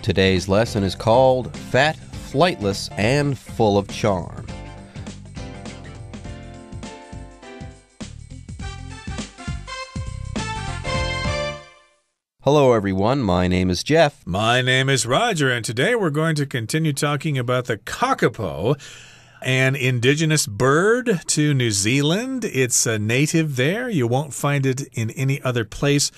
Today's lesson is called Fat, Flightless, and Full of Charm. Hello everyone, my name is Jeff. My name is Roger, and today we're going to continue talking about the kakapo, an indigenous bird to New Zealand. It's a native there. You won't find it in any other place.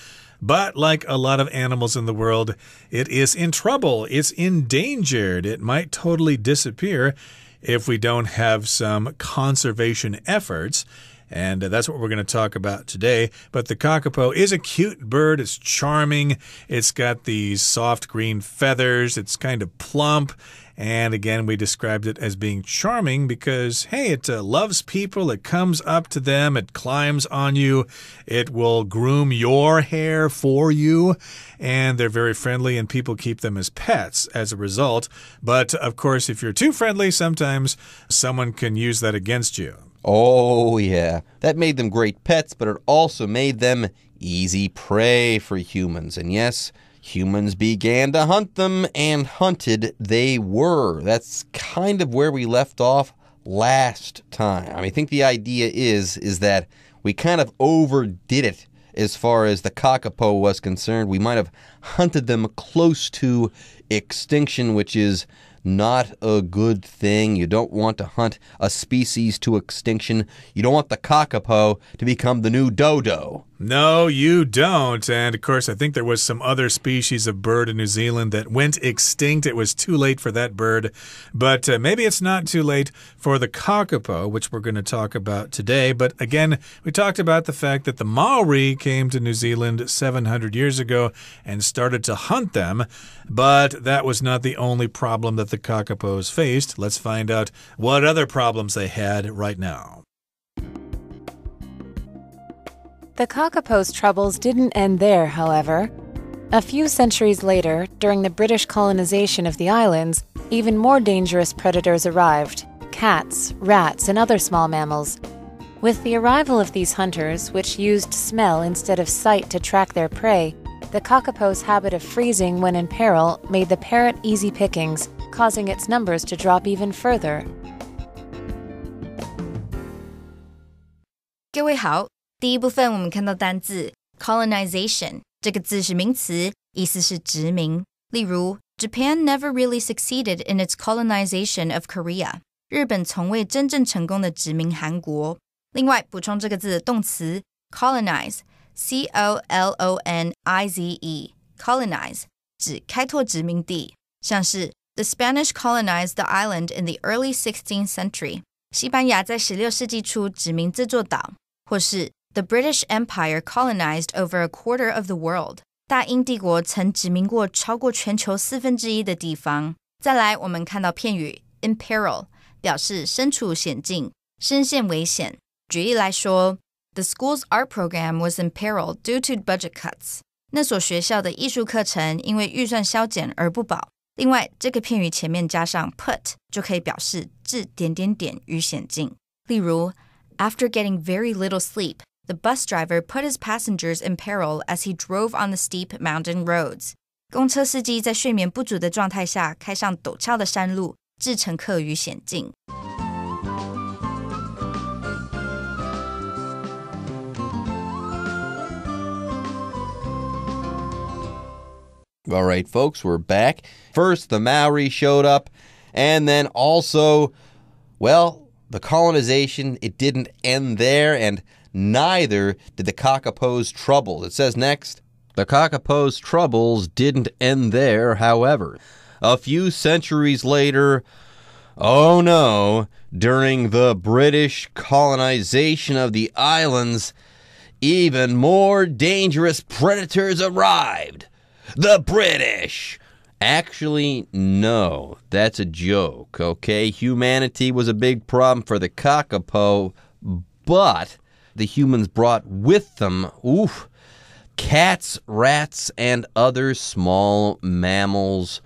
But like a lot of animals in the world, it is in trouble. It's endangered. It might totally disappear if we don't have some conservation efforts. And that's what we're going to talk about today. But the kakapo is a cute bird. It's charming. It's got these soft green feathers. It's kind of plump. And again, we described it as being charming because, hey, it loves people. It comes up to them. It climbs on you. It will groom your hair for you. And they're very friendly, and people keep them as pets as a result. But, of course, if you're too friendly, sometimes someone can use that against you. Oh, yeah. That made them great pets, but it also made them easy prey for humans. And yes, humans began to hunt them, and hunted they were. That's kind of where we left off last time. I think the idea is that we kind of overdid it as far as the kakapo was concerned. We might have hunted them close to extinction, which is not a good thing. You don't want to hunt a species to extinction. You don't want the kakapo to become the new dodo. No, you don't. And, of course, I think there was some other species of bird in New Zealand that went extinct. It was too late for that bird. But maybe it's not too late for the kakapo, which we're going to talk about today. But, again, we talked about the fact that the Maori came to New Zealand 700 years ago and started to hunt them. But that was not the only problem that the kakapos faced. Let's find out what other problems they had right now. The kakapo's troubles didn't end there, however. A few centuries later, during the British colonization of the islands, even more dangerous predators arrived: cats, rats, and other small mammals. With the arrival of these hunters, which used smell instead of sight to track their prey, the kakapo's habit of freezing when in peril made the parrot easy pickings, causing its numbers to drop even further. 各位好，第一部分我们看到单字 colonization 这个字是名词，意思是殖民。例如 Japan never really succeeded in its colonization of Korea. 日本从未真正成功的殖民韩国。另外补充这个字的动词 colonize C-O-L-O-N-I-Z-E colonize 指开拓殖民地，像是 The Spanish colonized the island in the early 16th century. 西班牙在16世纪初殖民这座岛，或是The British Empire colonized over a quarter of the world. 大英帝国曾殖民过超过全球1/4的地方。再来，我们看到片语 in peril 表示身处险境，身陷危险。举例来说 The school's art program was in peril due to budget cuts. 那所学校的艺术课程因为预算削减而不保。另外，这个片语前面加上 put 就可以表示置于险境。例如 After getting very little sleep,The bus driver put his passengers in peril as he drove on the steep mountain roads. 公车司机在睡眠不足的状态下开上陡峭的山路，置乘客于险境。All right, folks, we're back. First, the Maori showed up, and then also, well, the colonization, it didn't end there, and neither did the kakapo's troubles. It says next, the kakapo's troubles didn't end there, however. A few centuries later, oh no, during the British colonization of the islands, even more dangerous predators arrived. The British! Actually, no, that's a joke, okay? Humanity was a big problem for the kakapo, but the humans brought with them, cats, rats, and other small mammals.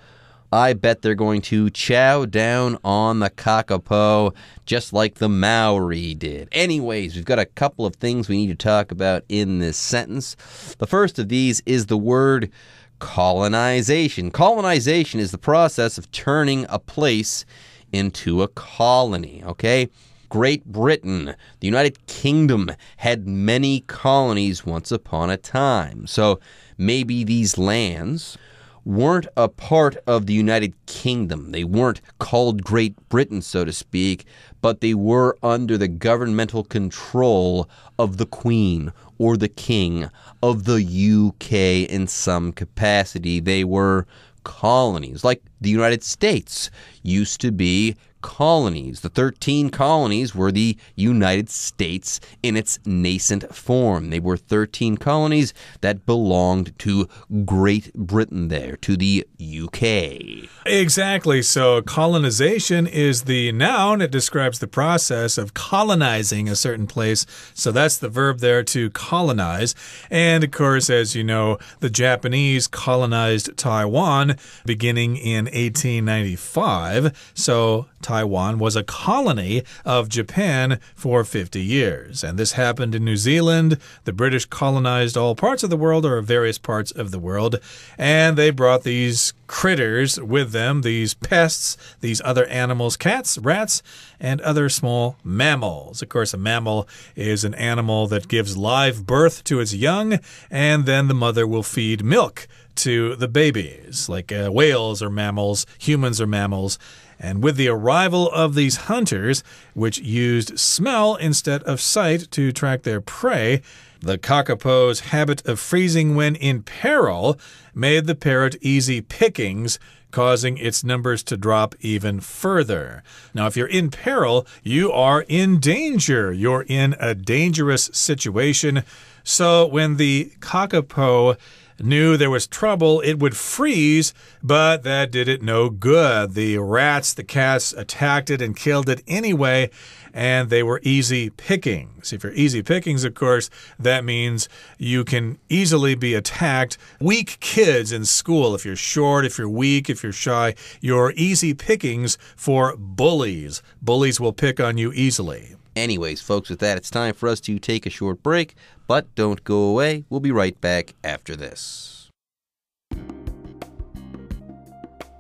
I bet they're going to chow down on the kakapo just like the Maori did. Anyways, we've got a couple of things we need to talk about in this sentence. The first of these is the word colonization. Colonization is the process of turning a place into a colony, okay? Great Britain, the United Kingdom, had many colonies once upon a time. So maybe these lands weren't a part of the United Kingdom. They weren't called Great Britain, so to speak, but they were under the governmental control of the Queen or the King of the UK in some capacity. They were colonies, like the United States used to be colonies. The 13 colonies were the United States in its nascent form. They were 13 colonies that belonged to Great Britain there, to the UK. Exactly. So colonization is the noun. It describes the process of colonizing a certain place. So that's the verb there, to colonize. And of course, as you know, the Japanese colonized Taiwan beginning in 1895. So Taiwan was a colony of Japan for 50 years. And this happened in New Zealand. The British colonized all parts of the world, or various parts of the world. And they brought these critters with them, these pests, these other animals, cats, rats, and other small mammals. Of course, a mammal is an animal that gives live birth to its young, and then the mother will feed milk to the babies, like whales are mammals, humans are mammals. And with the arrival of these hunters, which used smell instead of sight to track their prey, the kakapo's habit of freezing when in peril made the parrot easy pickings, causing its numbers to drop even further. Now, if you're in peril, you are in danger. You're in a dangerous situation. So when the kakapo knew there was trouble, it would freeze, but that did it no good. The rats, the cats attacked it and killed it anyway, and they were easy pickings. If you're easy pickings, of course, that means you can easily be attacked. Weak kids in school, if you're short, if you're weak, if you're shy, you're easy pickings for bullies. Bullies will pick on you easily. Anyways, folks, with that, it's time for us to take a short break, but don't go away. We'll be right back after this.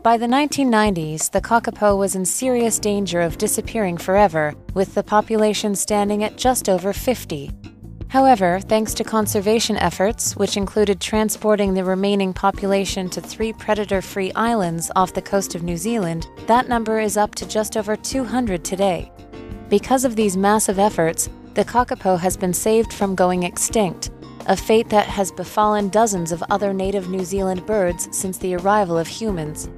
By the 1990s, the kakapo was in serious danger of disappearing forever, with the population standing at just over 50. However, thanks to conservation efforts, which included transporting the remaining population to 3 predator-free islands off the coast of New Zealand, that number is up to just over 200 today. Because of these massive efforts, the kakapo has been saved from going extinct, a fate that has befallen dozens of other native New Zealand birds since the arrival of humans.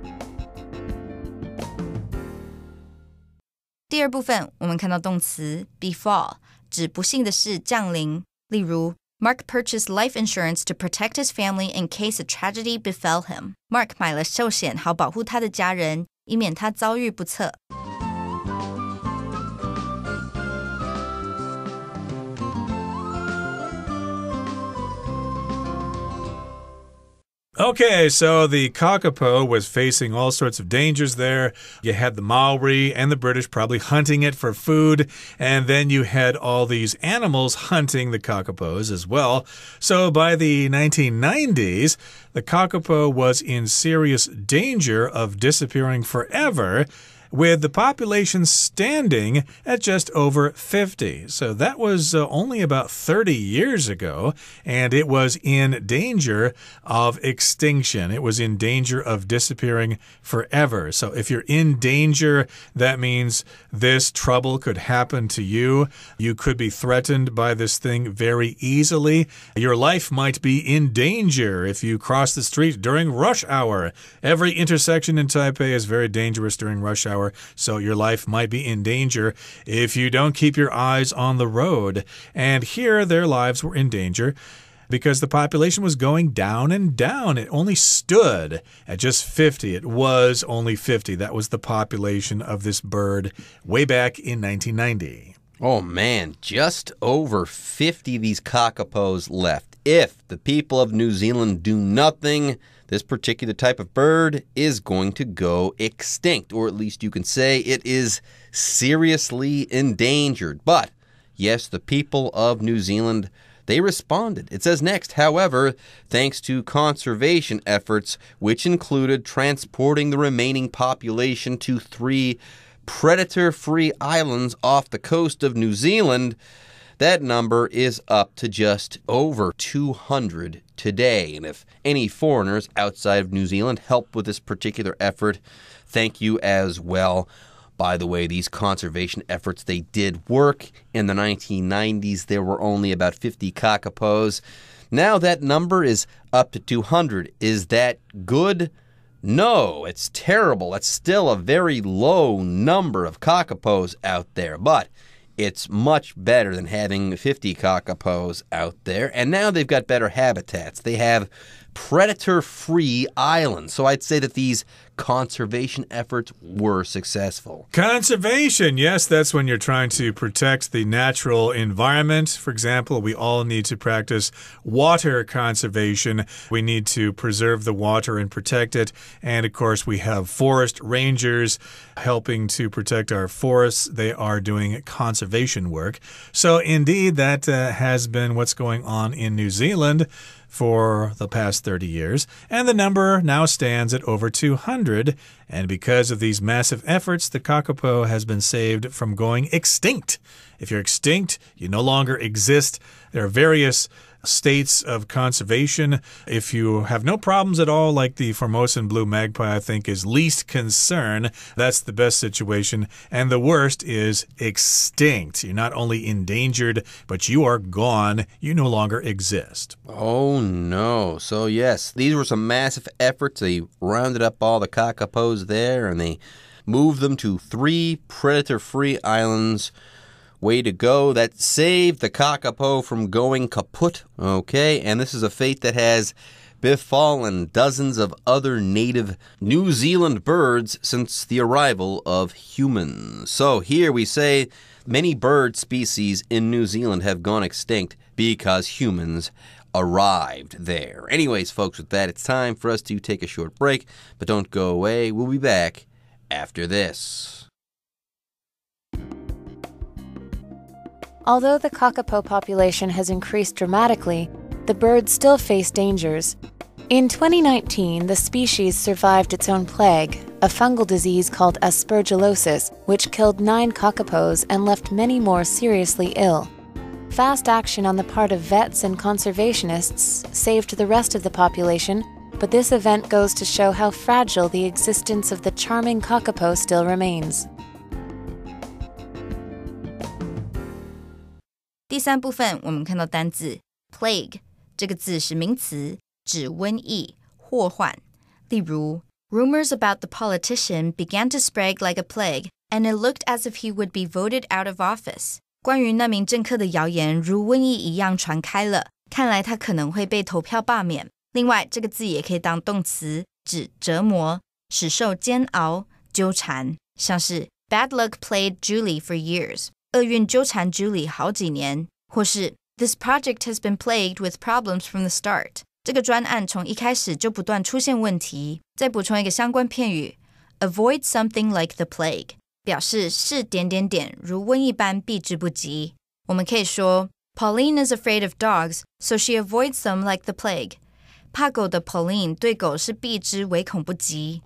第二部分，我们看到动词 befall， 指不幸的事降临。例如 Mark purchased life insurance to protect his family in case a tragedy befell him. Mark 买了寿险，好保护他的家人，以免他遭遇不测。Okay, so the kakapo was facing all sorts of dangers there. You had the Maori and the British probably hunting it for food, and then you had all these animals hunting the kakapos as well. So by the 1990s, the kakapo was in serious danger of disappearing forever, with the population standing at just over 50. So that was only about 30 years ago, and it was in danger of extinction. It was in danger of disappearing forever. So if you're in danger, that means this trouble could happen to you. You could be threatened by this thing very easily. Your life might be in danger if you cross the street during rush hour. Every intersection in Taipei is very dangerous during rush hour. So your life might be in danger if you don't keep your eyes on the road. And here their lives were in danger because the population was going down and down. It only stood at just 50. It was only 50. That was the population of this bird way back in 1990. Oh man, just over 50 of these kakapos left. If the people of New Zealand do nothing, this particular type of bird is going to go extinct, or at least you can say it is seriously endangered. But yes, the people of New Zealand, they responded. It says next, however, thanks to conservation efforts, which included transporting the remaining population to 3 predator-free islands off the coast of New Zealand, that number is up to just over 200 today. And if any foreigners outside of New Zealand help with this particular effort, thank you as well. By the way, these conservation efforts, they did work. In the 1990s, there were only about 50 kakapos. Now that number is up to 200. Is that good? No, it's terrible. It's still a very low number of kakapos out there, but it's much better than having 50 kakapos out there. And now they've got better habitats. They have predator-free islands. So I'd say that these conservation efforts were successful. Conservation, yes, that's when you're trying to protect the natural environment. For example, we all need to practice water conservation. We need to preserve the water and protect it. And of course, we have forest rangers helping to protect our forests. They are doing conservation work. So indeed, that has been what's going on in New Zealand for the past 30 years, and the number now stands at over 200. And because of these massive efforts, the kakapo has been saved from going extinct. If you're extinct, you no longer exist. There are various states of conservation. If you have no problems at all, like the Formosan blue magpie, I think is least concern. That's the best situation. And the worst is extinct. You're not only endangered, but you are gone. You no longer exist. Oh, no. So, yes, these were some massive efforts. They rounded up all the kakapos there, and they moved them to 3 predator-free islands. Way to go. That saved the kakapo from going kaput. Okay, and this is a fate that has befallen dozens of other native New Zealand birds since the arrival of humans. So here we say many bird species in New Zealand have gone extinct because humans arrived there. Anyways, folks, with that, it's time for us to take a short break, but don't go away. We'll be back after this. Although the kakapo population has increased dramatically, the birds still face dangers. In 2019, the species survived its own plague, a fungal disease called aspergillosis, which killed 9 kakapos and left many more seriously ill. Fast action on the part of vets and conservationists saved the rest of the population, but this event goes to show how fragile the existence of the charming kakapo still remains. 第3部分，我们看到单字 plague 这个字是名词，指瘟疫、祸患。例如 Rumors about the politician began to spread like a plague, and it looked as if he would be voted out of office. 关于那名政客的谣言如瘟疫一样传开了，看来他可能会被投票罢免。另外，这个字也可以当动词，指折磨，使受煎熬、纠缠，像是 Bad luck plagued Julie for years. 厄运纠缠 Julie 好几年，或是 This project has been plagued with problems from the start. 这个专案从一开始就不断出现问题。再补充一个相关片语 Avoid something like the plague 表示是如瘟疫般避之不及。我们可以说 Pauline is afraid of dogs, so she avoids them like the plague. 怕狗的 Pauline 对狗是避之唯恐不及。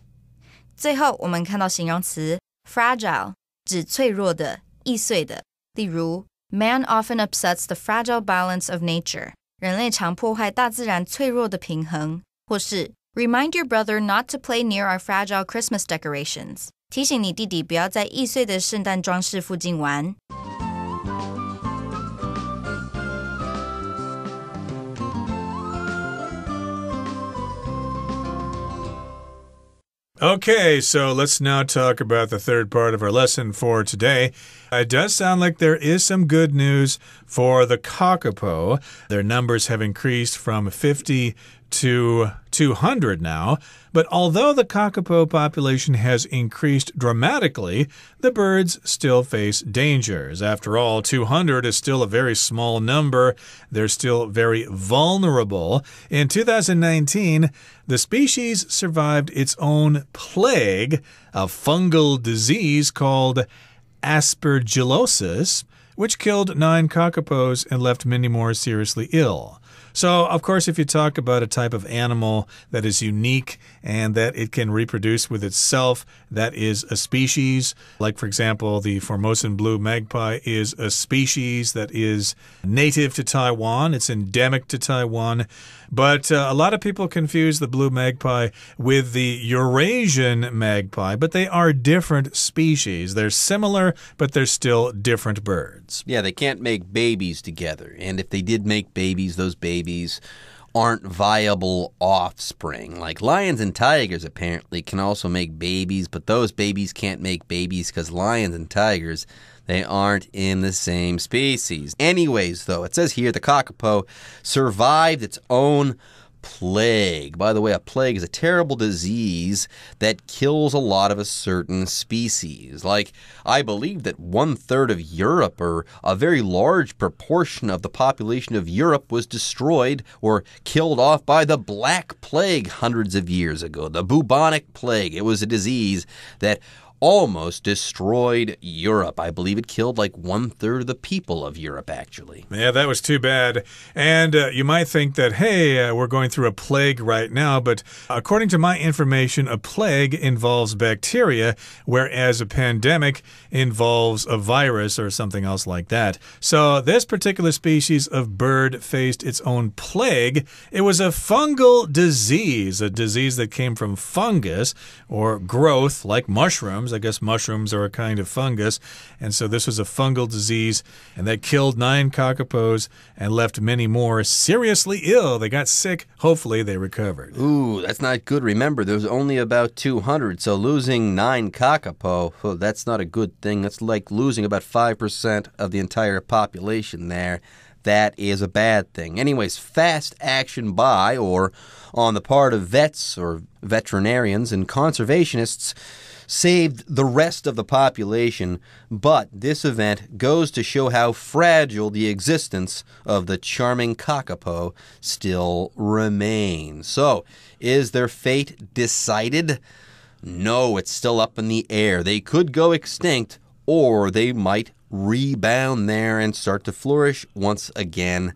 最后我们看到形容词 fragile 指脆弱的易碎的，例如 Man often upsets the fragile balance of nature. 人类常破坏大自然脆弱的平衡，或是 Remind your brother not to play near our fragile Christmas decorations. 提醒你弟弟不要在易碎的圣诞装饰附近玩。Okay, so let's now talk about the third part of our lesson for today. It does sound like there is some good news for the kakapo. Their numbers have increased from 50 to 200 now. But although the kakapo population has increased dramatically, the birds still face dangers. After all, 200 is still a very small number. They're still very vulnerable. In 2019, the species survived its own plague, a fungal disease called aspergillosis, which killed 9 kakapos and left many more seriously ill. So, of course, if you talk about a type of animal that is unique and that it can reproduce with itself, that is a species. Like, for example, the Formosan blue magpie is a species that is native to Taiwan. It's endemic to Taiwan. But a lot of people confuse the blue magpie with the Eurasian magpie, but they are different species. They're similar, but they're still different birds. Yeah, they can't make babies together. And if they did make babies, those babies aren't viable offspring. Like lions and tigers apparently can also make babies, but those babies can't make babies because lions and tigers, they aren't in the same species. Anyways, though, it says here the kakapo survived its own plague. By the way, a plague is a terrible disease that kills a lot of a certain species. Like, I believe that 1/3 of Europe, or a very large proportion of the population of Europe, was destroyed or killed off by the Black Plague hundreds of years ago. The bubonic plague. It was a disease that almost destroyed Europe. I believe it killed like 1/3 of the people of Europe, actually. Yeah, that was too bad. And you might think that, hey, we're going through a plague right now, but according to my information, a plague involves bacteria, whereas a pandemic involves a virus or something else like that. So this particular species of bird faced its own plague. It was a fungal disease, a disease that came from fungus or growth like mushrooms. I guess mushrooms are a kind of fungus. And so this was a fungal disease, and that killed 9 kakapos and left many more seriously ill. They got sick. Hopefully they recovered. Ooh, that's not good. Remember, there's only about 200, so losing 9 kakapo, well, that's not a good thing. That's like losing about 5% of the entire population there. That is a bad thing. Anyways, fast action by or on the part of vets or veterinarians and conservationists saved the rest of the population, but this event goes to show how fragile the existence of the charming kakapo still remains. So, is their fate decided? No, it's still up in the air. They could go extinct, or they might rebound there and start to flourish once again.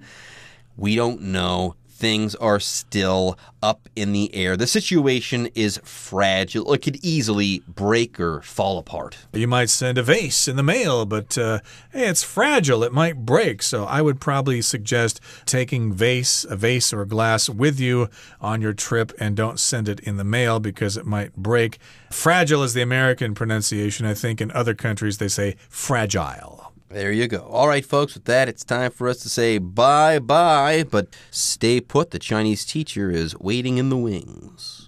We don't know. Things are still up in the air. The situation is fragile. It could easily break or fall apart. You might send a vase in the mail, but hey, it's fragile. It might break. So I would probably suggest taking a vase or a glass with you on your trip, and don't send it in the mail because it might break. Fragile is the American pronunciation. I think in other countries they say fragile. There you go. All right, folks, with that, it's time for us to say bye-bye, but stay put. The Chinese teacher is waiting in the wings.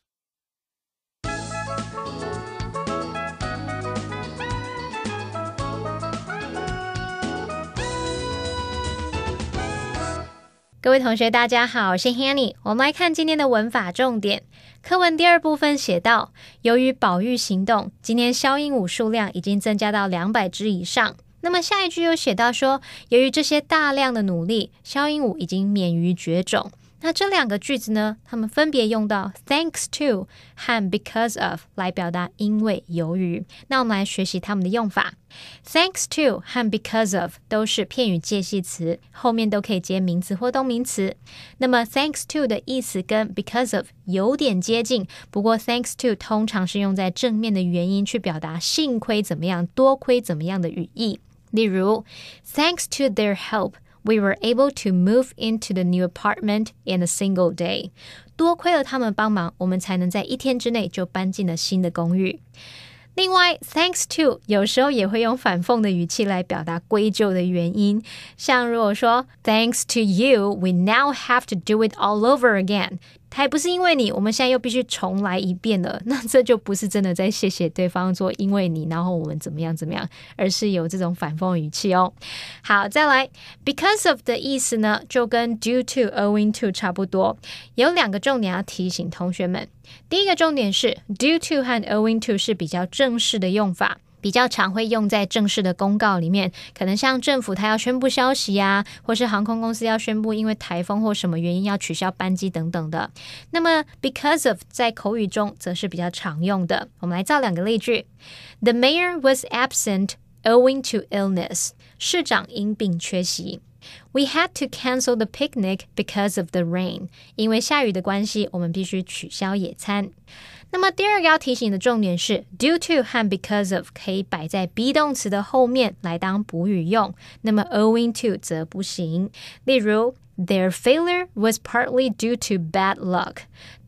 各位同学大家好，我是 Hanny。 我们来看今天的文法重点。课文第2部分写到，由于保育行动，今天枭鹦鹉数量已经增加到200只以上。那么下一句又写到说，由于这些大量的努力，枭鹦鹉已经免于绝种。那这2个句子呢，它们分别用到 thanks to 和 because of 来表达因为由于。那我们来学习它们的用法。 Thanks to 和 because of 都是片语介系词，后面都可以接名词或动名词。那么 thanks to 的意思跟 because of 有点接近，不过 thanks to 通常是用在正面的原因去表达幸亏怎么样，多亏怎么样的语义。例如 Thanks to their help, we were able to move into the new apartment in a single day. 多亏了他们帮忙，我们才能在1天之内就搬进了新的公寓。另外 thanks to 有时候也会用反讽的语气来表达归咎的原因，像如果说 Thanks to you, we now have to do it all over again. 还不是因为你，我们现在又必须重来一遍了，那这就不是真的在谢谢对方说因为你然后我们怎么样怎么样，而是有这种反讽语气哦。好，再来 because of 的意思呢，就跟 due to, owing to 差不多，有2个重点要提醒同学们。第一个重点是 due to 和 owing to 是比较正式的用法，比较常会用在正式的公告里面，可能像政府它要宣布消息啊，或是航空公司要宣布因为台风或什么原因要取消班机等等的。那么 because of 在口语中则是比较常用的。我们来造2个例句。 The mayor was absent owing to illness. 市长因病缺席。We had to cancel the picnic because of the rain. 因为下雨的关系，我们必须取消野餐。那么第二个要提醒的重点是 due to 和 because of 可以摆在 be 动词的后面来当补语用，那么 owing to 则不行。例如Their failure was partly due to bad luck.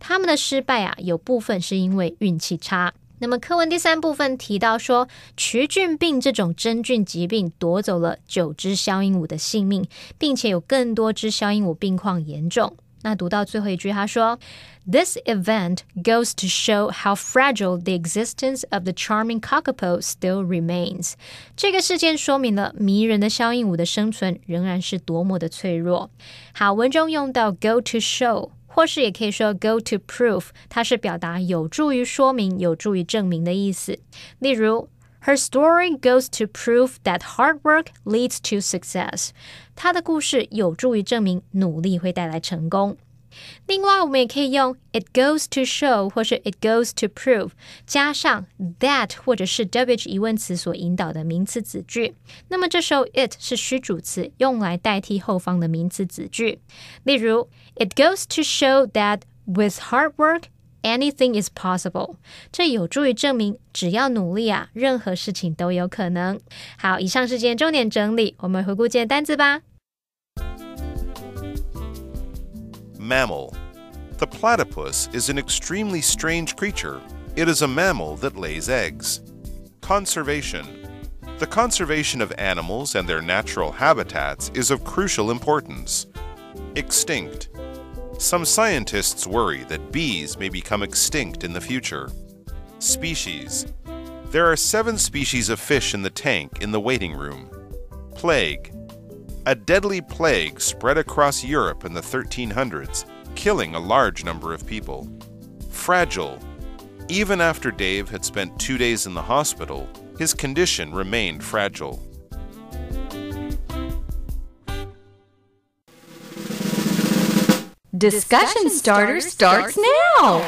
他们的失败有部分是因为运气差。那么课文第3部分提到说，曲菌病这种真菌疾病夺走了9只小鹦鹉的性命，并且有更多只小鹦鹉病况严重。那读到最后一句，他说 This event goes to show how fragile the existence of the charming kakapo still remains. 这个事件说明了迷人的小鹦鹉的生存仍然是多么的脆弱。好，文中用到 go to show， 或是也可以说 go to prove， 它是表达有助于说明、有助于证明的意思。例如Her story goes to prove that hard work leads to success. 她的故事有助于证明努力会带来成功。另外，我们也可以用 it goes to show 或是 it goes to prove 加上 that 或者是 WH 疑问词所引导的名词子句。那么这时候 it 是虚主词，用来代替后方的名词子句。例如 it goes to show that with hard work,Anything is possible. 这有助于证明只要努力任何事情都有可能。好，以上是今天重点整理，我们回顾今天单字吧。Mammal. The platypus is an extremely strange creature. It is a mammal that lays eggs. Conservation. The conservation of animals and their natural habitats is of crucial importance. Extinct.Some scientists worry that bees may become extinct in the future. Species. There are 7 species of fish in the tank in the waiting room. Plague. A deadly plague spread across Europe in the 1300s, killing a large number of people. Fragile. Even after Dave had spent 2 days in the hospital, his condition remained fragile.Discussion starter starts now.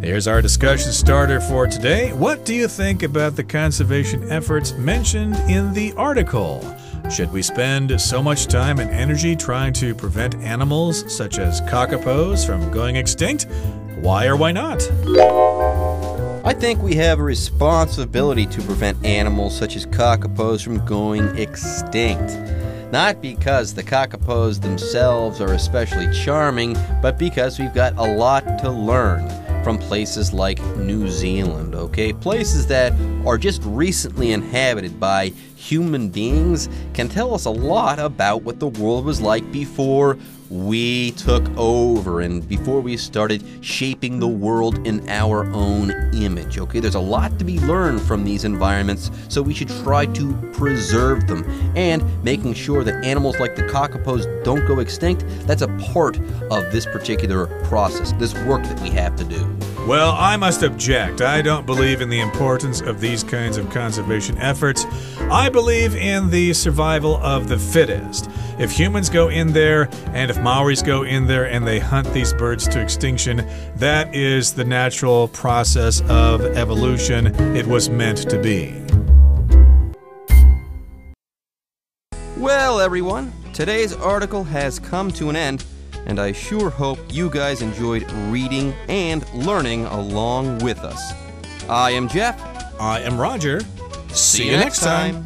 Here's our discussion starter for today. What do you think about the conservation efforts mentioned in the article? Should we spend so much time and energy trying to prevent animals such as kakapos from going extinct? Why or why not? I think we have a responsibility to prevent animals such as kakapos from going extinct.Not because the kakapos themselves are especially charming, but because we've got a lot to learn from places like New Zealand, okay? Places that are just recently inhabited by human beings can tell us a lot about what the world was like before we took over and before we started shaping the world in our own image, okay? There's a lot to be learned from these environments, so we should try to preserve them. And making sure that animals like the kakapos don't go extinct, that's a part of this particular process, this work that we have to do. Well, I must object. I don't believe in the importance of these kinds of conservation efforts. I believe in the survival of the fittest. If humans go in there, and if Maoris go in there and they hunt these birds to extinction, that is the natural process of evolution. It was meant to be. Well, everyone, today's article has come to an end, and I sure hope you guys enjoyed reading and learning along with us. I am Jeff. I am Roger. See you next time.